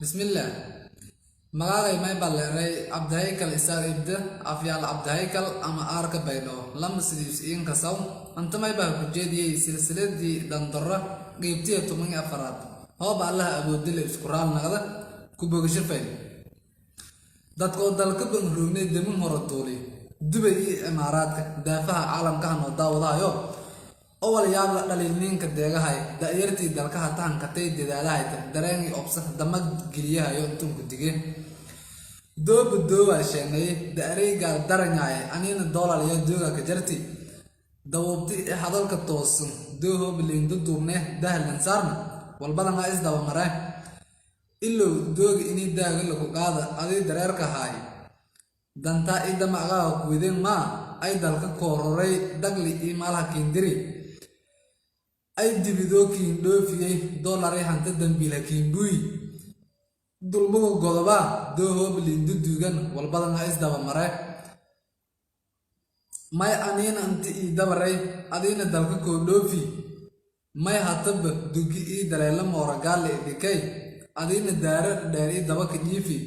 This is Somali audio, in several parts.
بسم الله magacay may balleeray abdahaykal isaaqibda afyaal abdahaykal ama aarka baylo lama sidiis in kasaw anta may baa ku jeediyay silsiladii dandara qeybtiya 14 hoob allah awoodile isku raal naqda ku bogasho fayl dadkoo dalka bangroognay demin hore doolay dubay iyo imaaraadka daafaha caalamka oo daawadayo awal yaab la dhalininka deegahay daayartii dalka hataan katay deedaalahay dareengi obsa damag giliyahayo intuu ku digeen dooba sheegay daarayga daranyay anina dollar iyo jooga ka jarti dawabti hadalka toosan dooho bilindo duubne dahlan saarna walbada ma is daba maray ilo doog ini daaga lagu qaada adii dareerka haay danta ida magaca ku wideen ma ay dalka kororay dagli iimaalaha kindiri ay dibido kiindhoofiyay dollar hanta dambiila kiinbuy dulmuhu godoba dooho bilindo duugan walbada ma is daba maray may anina anti dabaray adina dalka ko dhoofi may hatab dugi ii daleela mooragaale dikay adina daara dheeri daba ka jiifi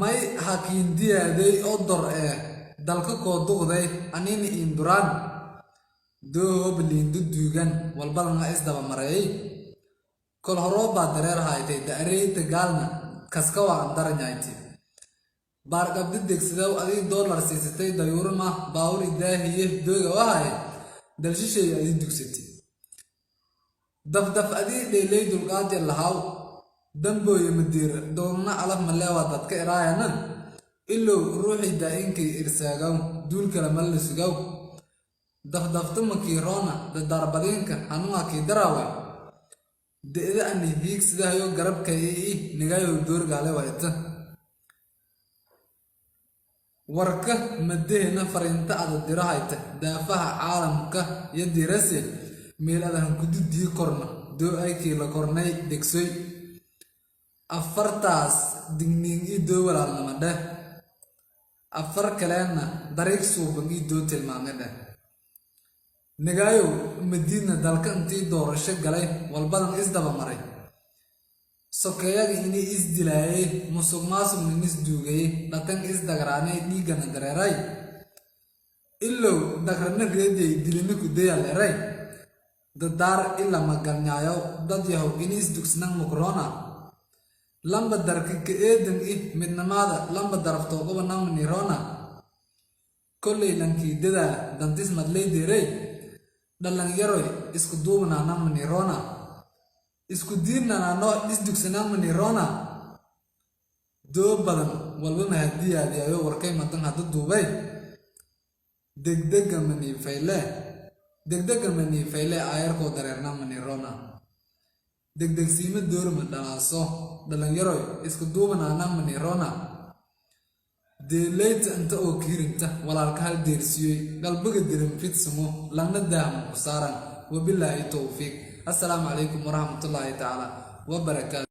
may hakiin diyaaday oo dor dalka ko duqday anina induraan dooho bilindo duugan walbada ma is daba maray kol horoba dareer haytay daarayta gaalna kaska waan daranyayti barqabdi degsidaw adii dollar siisatay dayuurma baawur idaahiye dooga wahay dalshishay adii dugsati dafdaf adii dheelay dulqaad lahaw dambooyo madiir doonna alaf maleewa dadka iraayana ilo ruuxi daa'inkay irsaagaw duul kala mallisugaw dafdafta makiirona darbadinka hanuga ki darawe deeda ani hiig sidahayo garabkay nigayo doorgaale wayta warka madeena farinta ada dirahayta daafaha caalamka iyo dirase meeladan gududii korna doo ay kila kornay degsoy afartaas digniin ii doo walaalnimada afar kaleena dariiq suuban ii doo tilmaamada nigayo madiina dalka intii doorasho galay walbadan is daba maray sokeeyada inay is dilaayay musuqmaasuq nis duugay dhaqan is dagaraanay dhiigana dareeray ilo dagrana reeday dilina ku dayaleeray dadar ila magalnaayo dad yahow inis dugsnan mukrona lamba darka ka eedan midnamada lamba darafto qobanam nirona kollay lankii dadaal dantis madlay deeray dhalan yaroy isku duubna nam nirona isku diirna no isdugsana nirona doo badan walba ma hadiyaadiyo warkay madan hada duubay degdega mani fayle ayarko dareerna nirona degdegsiima doorma dhalaaso dhalan yaroy isku duubna nam nirona deelayta inta oo kiirinta walaalka hal deersiyay qalbiga dirin fitsamo lana daahmo ku saaran wabillahi tawfiiq السلام عليكم ورحمة الله تعالى وبركاته.